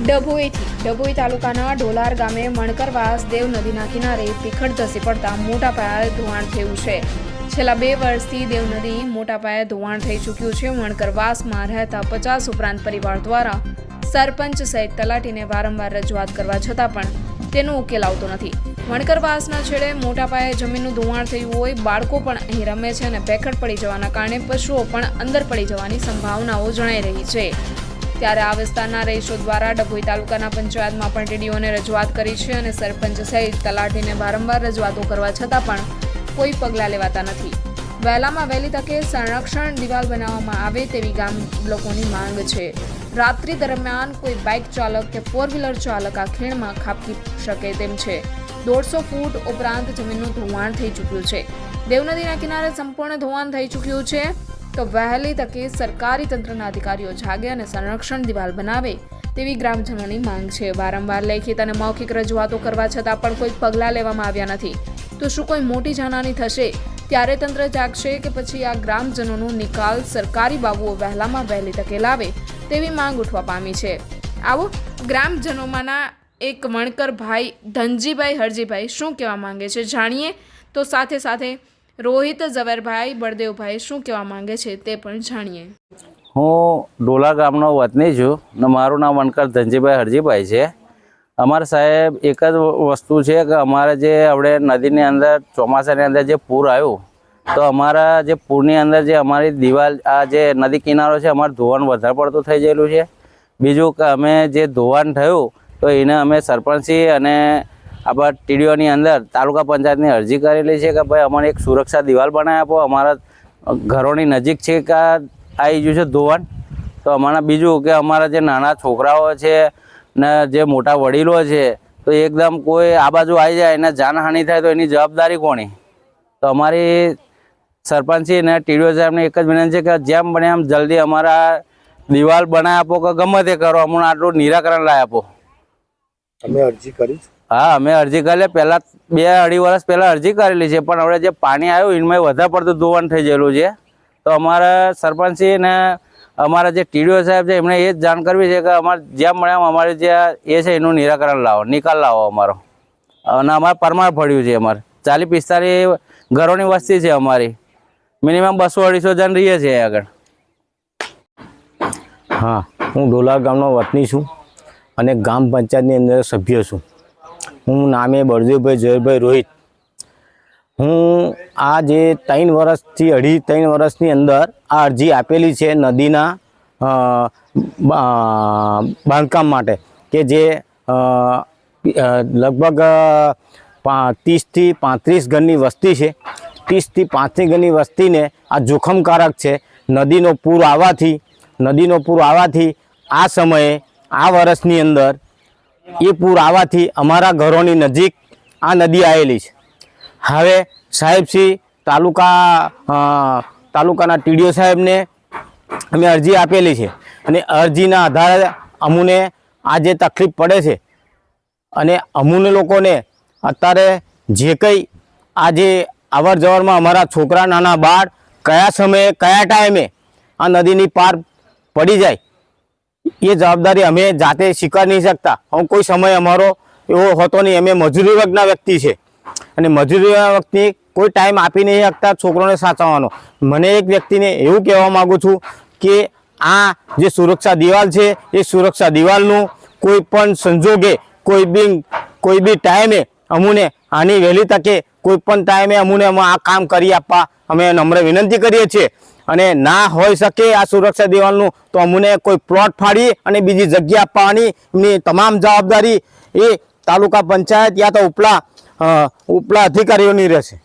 ડભોઈ તાલુકાના ઢોલાર ગામે મણકરવાસ દેવ નદીના કિનારે ભીખડ ધસી પડતા મોટા પાયે ધોવાણ થયું છે। છેલ્લા 2 વર્ષથી દેવ નદી મોટા પાયે ધોવાણ થઈ ચૂક્યું છે। મણકરવાસમાં રહેતા 50 ઉપરાંત પરિવાર દ્વારા સરપંચ સહિત તલાટીને વારંવાર રજૂઆત કરવા છતાં પણ તેનો ઉકેલ આવતો નથી। મણકરવાસના છેડે મોટા પાયે જમીનનું ધોવાણ થયું હોય, બાળકો પણ અહીં રમે છે અને ભેખડ પડી જવાના કારણે પશુઓ પણ અંદર પડી જવાની સંભાવનાઓ જણાઈ રહી છે। ત્યારે આ વિસ્તારના રહીશો દ્વારા ડભોઈ તાલુકાના પંચાયતમાં પણ ટીડીઓને રજૂઆત કરી છે અને સરપંચ સહિત તલાટીને વારંવાર રજૂઆતો કરવા છતાં પણ કોઈ પગલાં લેવાતા નથી। વહેલામાં વહેલી તકે સંરક્ષણ દિવાલ બનાવવામાં આવે તેવી ગામ લોકોની માંગ છે। રાત્રિ દરમિયાન કોઈ બાઇક ચાલક કે 4 વ્હીલર ચાલક આ ખીણમાં ખાબકી શકે તેમ છે। 150 ફૂટ ઉપરાંત જમીનનું ધોવાણ થઈ ચૂક્યું છે। દેવનદીના કિનારે સંપૂર્ણ ધોવાણ થઈ ચૂક્યું છે તો વહેલી તકે સરકારી તંત્રના અધિકારીઓ જાગે અને સંરક્ષણ દિવાલ બનાવે તેવી ગ્રામજનોની માંગ છે। વારંવાર લેખિત અને મૌખિક રજૂઆતો કરવા છતાં પણ કોઈ પગલાં લેવામાં આવ્યા નથી તો શું કોઈ મોટી જાનહાની થશે? ત્યારે તંત્ર જાગશે કે પછી આ ગ્રામજનોનો નિકાલ સરકારી બાબુઓ વહેલામાં વહેલી તકે લાવે તેવી માંગ ઉઠવા પામી છે। આવો ગ્રામજનોમાંના એક મણકરભાઈ ધનજીભાઈ હરજીભાઈ શું કહેવા માંગે છે જાણીએ તો સાથે સાથે રોહિત ઝવેરભાઈ બળદેવભાઈ શું કહેવા માંગે છે તે પણ જાણીએ। હું ડોલા ગામનો વતની છું ને મારું નામ મણકર ધનજીભાઈ હરજીભાઈ છે। અમારા સાહેબ એક જ વસ્તુ છે કે અમારે જે આપણે નદીની અંદર ચોમાસાની અંદર જે પૂર આવ્યું તો અમારા જે પૂરની અંદર જે અમારી દિવાલ આ જે નદી કિનારો છે અમારું ધોવાણ વધારે પડતું થઈ ગયેલું છે। બીજું કે અમે જે ધોવાણ થયું તો એને અમે સરપંચી અને આપણા ટીડીઓની અંદર તાલુકા પંચાયતની અરજી કરેલી છે કે ભાઈ અમારે એક સુરક્ષા દિવાલ બનાવી આપો। અમારા ઘરોની નજીક છે કે આવી ગયું છે ધોવાણ તો અમારા બીજું કે અમારા જે નાના છોકરાઓ છે ને જે મોટા વડીલો છે તો એકદમ કોઈ આ બાજુ આવી જાય એને જાનહાનિ થાય તો એની જવાબદારી કોની? તો અમારી સરપંચી અને ટીડીઓ સાહેબને એક જ વિનંતી છે કે જેમ બને એમ જલ્દી અમારા દિવાલ બનાવી આપો કે ગમે તે કરો, અમને આટલું નિરાકરણ લાવી આપો। તમે અરજી કરી? હા, અમે અરજી કરેલી પહેલાં 2-2.5 વર્ષ પહેલાં અરજી કરેલી છે પણ હવે જે પાણી આવ્યું એમાં વધારે પડતું ધોવાણ થઈ ગયેલું છે તો અમારા સરપંચી ને અમારા જે ટીડીઓ સાહેબ છે એમને એ જ જાણ કરવી છે કે અમારે જેમ મળે એમ અમારે જે એ છે એનું નિરાકરણ લાવો, નિકાલ લાવો અમારો। અને અમારે પરમાર પડ્યું છે, અમારે 40-45 ઘરોની વસ્તી છે અમારી, મિનિમમ 200-250 જણ રહીએ છીએ આગળ। હા, હું ડોલા ગામનો વતની છું અને ગામ પંચાયતની અંદર સભ્ય છું। હું નામે બળદેવભાઈ ઝવેરભાઈ રોહિત। હું આ જે 3 વર્ષથી 2.5-3 વર્ષની અંદર આ અરજી આપેલી છે નદીના બાંધકામ માટે કે જે લગભગ 30થી 35 ઘરની વસ્તી છે। 30થી 35 ઘરની વસ્તીને આ જોખમકારક છે। નદીનો પૂર આવવાથી આ સમયે આ વર્ષની અંદર એ પૂર આવવાથી અમારા ઘરોની નજીક આ નદી આવેલી છે। હવે સાહેબશ્રી તાલુકાના ટીડીઓ સાહેબને અમે અરજી આપેલી છે અને અરજીના આધારે અમને આ જે તકલીફ પડે છે અને અમને લોકોને અત્યારે જે કંઈ આ જે અવર જવરમાં અમારા છોકરા નાના બાળ કયા સમયે કયા ટાઈમે આ નદીની પાર પડી જાય એ જવાબદારી અમે જાતે સ્વીકારી નહીં શકતા। હું કોઈ સમય અમારો એવો હોતો નહીં, અમે મજૂરી વર્ગના વ્યક્તિ છે અને મજૂરી વખતે કોઈ ટાઈમ આપી નહીં શકતા છોકરોને સાચવવાનો। મને એક વ્યક્તિને એવું કહેવા માગું છું કે આ જે સુરક્ષા દિવાલ છે એ સુરક્ષા દિવાલનું કોઈ પણ સંજોગે કોઈ બી ટાઈમે અમને આની વહેલી તકે કોઈ પણ ટાઈમે અમને આ કામ કરી આપવા અમે નમ્ર વિનંતી કરીએ છીએ। અને ના હોઈ શકે આ સુરક્ષા દિવાલનું તો અમને કોઈ પ્લોટ ફાડી અને બીજી જગ્યા આપવાની એમની તમામ જવાબદારી એ તાલુકા પંચાયત યા તો ઉપલા અધિકારીઓની રહેશે।